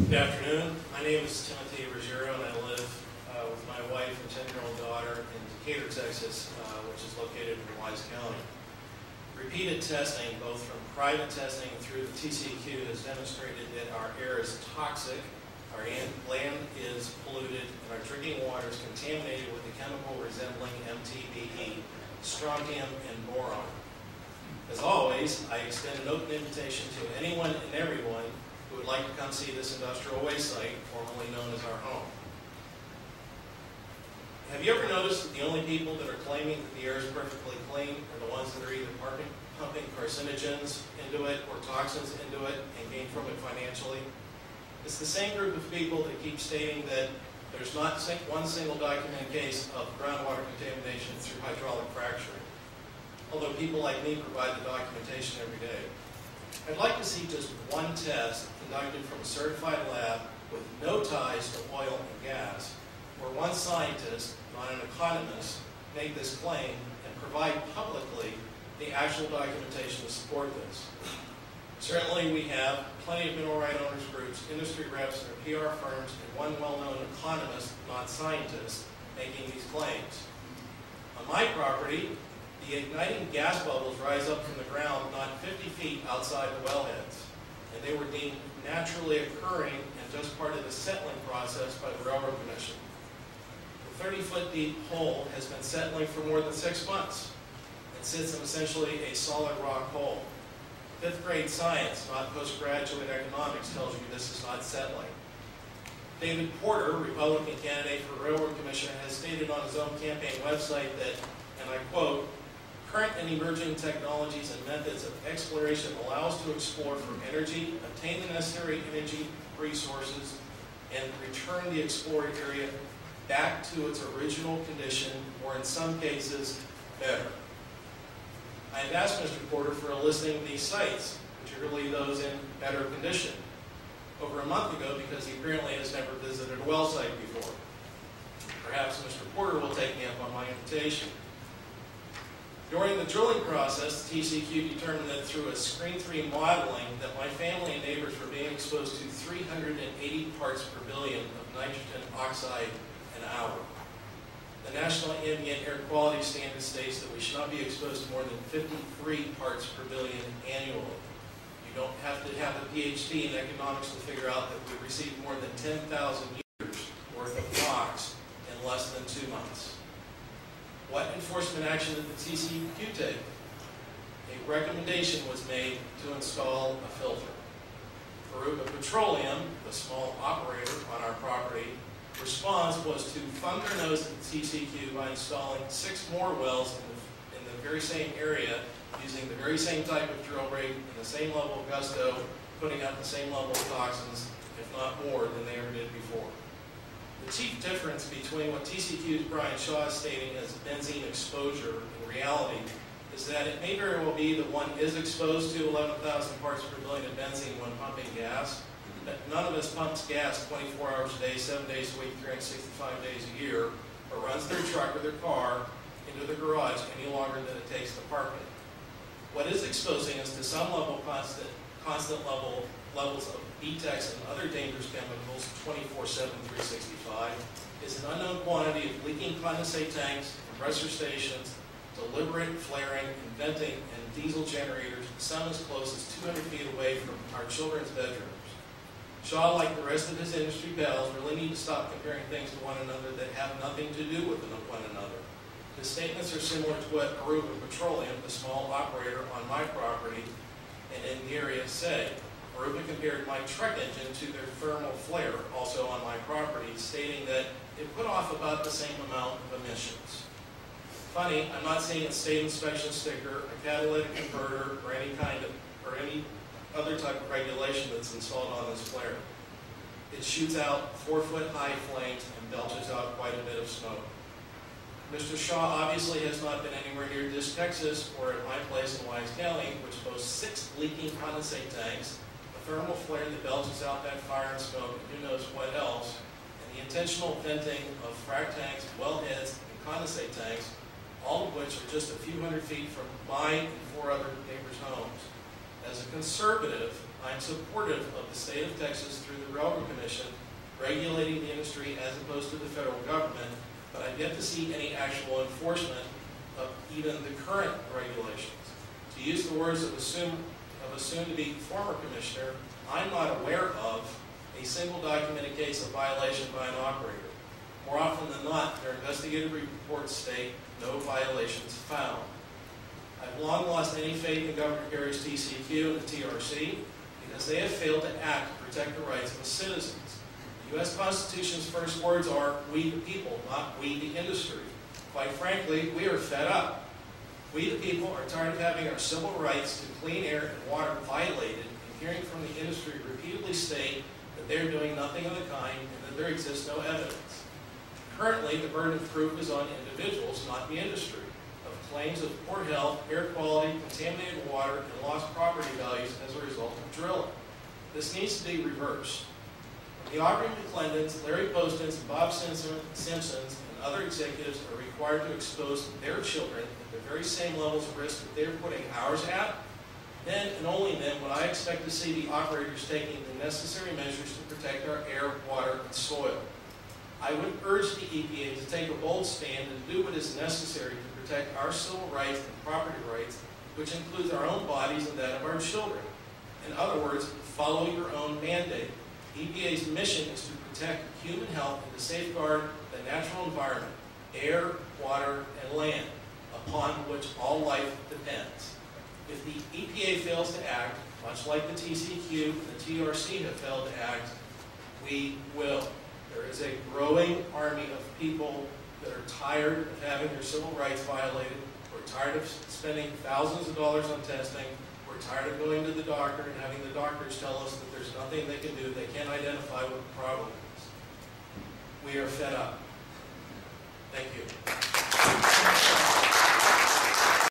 Good afternoon. My name is TIM RUGGIERO, and I live with my wife and 10-year-old daughter in Decatur, Texas, which is located in Wise County. Repeated testing, both from private testing and through the TCEQ, has demonstrated that our air is toxic, our land is polluted, and our drinking water is contaminated with a chemical resembling MTBE, strontium, and boron. As always, I extend an open invitation to anyone and everyone who would like to come see this industrial waste site, formerly known as our home. Have you ever noticed that the only people that are claiming that the air is perfectly clean are the ones that are either pumping carcinogens into it or toxins into it and gain from it financially? It's the same group of people that keep stating that there's not one single documented case of groundwater contamination through hydraulic fracturing, although people like me provide the documentation every day. I'd like to see just one test conducted from a certified lab with no ties to oil and gas, where one scientist, not an economist, make this claim and provide publicly the actual documentation to support this. Certainly we have plenty of mineral right owners groups, industry reps, and PR firms, and one well-known economist, not scientist, making these claims. On my property, the igniting gas bubbles rise up from the ground not 50 feet outside the wellheads, and they were deemed naturally occurring and just part of the settling process by the Railroad Commission. The 30-foot deep hole has been settling for more than 6 months and sits in essentially a solid rock hole. 5th grade science, not postgraduate economics, tells you this is not settling. David Porter, Republican candidate for Railroad Commissioner, has stated on his own campaign website that, and I quote, "Current and emerging technologies and methods of exploration allow us to explore for energy, obtain the necessary energy resources, and return the explored area back to its original condition, or in some cases, better." I have asked Mr. Porter for a listing of these sites, particularly those in better condition, over a month ago because he apparently has never visited a well site before. Perhaps Mr. Porter will take me up on my invitation. During the drilling process, the TCEQ determined that through a screen-free modeling that my family and neighbors were being exposed to 380 parts per billion of nitrogen oxide an hour. The National Ambient Air Quality Standard states that we should not be exposed to more than 53 parts per billion annually. You don't have to have a PhD in economics to figure out that we received more than 10,000 years worth of NOx in less than 2 months. What enforcement action did the TCEQ take? A recommendation was made to install a filter. Aruba Petroleum, the small operator on our property, response was to thumb their nose at the TCEQ by installing 6 more wells in the very same area, using the very same type of drill rig and the same level of gusto, putting out the same level of toxins, if not more, than they ever did before. The chief difference between what TCEQ's Brian Shaw is stating as benzene exposure in reality is that it may very well be that one is exposed to 11,000 parts per billion of benzene when pumping gas, but none of us pumps gas 24 hours a day, 7 days a week, 365 days a year, or runs their truck or their car into the garage any longer than it takes to park it. What is exposing us to some level constant levels of BTEX and other dangerous chemicals 24/7, 365 is an unknown quantity of leaking condensate tanks, compressor stations, deliberate flaring, and venting, and diesel generators, some as close as 200 feet away from our children's bedrooms. Shaw, like the rest of his industry pals, really need to stop comparing things to one another that have nothing to do with one another. His statements are similar to what Aruba Petroleum, the small operator on my property and in the area, say. Aruba compared my truck engine to their thermal flare, also on my property, stating that it put off about the same amount of emissions. Funny, I'm not seeing a state inspection sticker, a catalytic converter, or any other type of regulation that's installed on this flare. It shoots out 4-foot-high flames and belches out quite a bit of smoke. Mr. Shaw obviously has not been anywhere near this Texas or at my place in Wise County, which boasts 6 leaking condensate tanks, a thermal flare that belches out that fire and smoke, and who knows what else, and the intentional venting of frac tanks, wellheads, and condensate tanks, all of which are just a few hundred feet from my and 4 other neighbors' homes. As a conservative, I'm supportive of the state of Texas through the Railroad Commission regulating the industry as opposed to the federal government, but I've yet to see any actual enforcement of even the current regulations. To use the words of a soon-to-be former commissioner, I'm not aware of a single documented case of violation by an operator. More often than not, their investigative reports state no violations found. I've long lost any faith in Governor Perry's TCQ and the TRC because they have failed to act to protect the rights of the citizens. The U.S. Constitution's first words are, we the people, not we the industry. Quite frankly, we are fed up. We the people are tired of having our civil rights to clean air and water violated and hearing from the industry repeatedly state that they're doing nothing of the kind and that there exists no evidence. Currently, the burden of proof is on individuals, not the industry, of claims of poor health, air quality, contaminated water, and lost property values as a result of drilling. This needs to be reversed. The Aubrey McClendons, Larry Postons, and Bob Simpsons, and other executives are required to expose their children at the very same levels of risk that they're putting ours at. Then and only then would I expect to see the operators taking the necessary measures to protect our air, water, and soil. I would urge the EPA to take a bold stand and do what is necessary to protect our civil rights and property rights, which includes our own bodies and that of our children. In other words, follow your own mandate. EPA's mission is to protect human health and to safeguard the natural environment, air, water, and land, upon which all life depends. If the EPA fails to act, much like the TCQ and the TRC have failed to act, we will. There is a growing army of people that are tired of having their civil rights violated. We're tired of spending thousands of dollars on testing. We're tired of going to the doctor and having the doctors tell us that there's nothing they can do. They can't identify what the problem is. We are fed up. Thank you.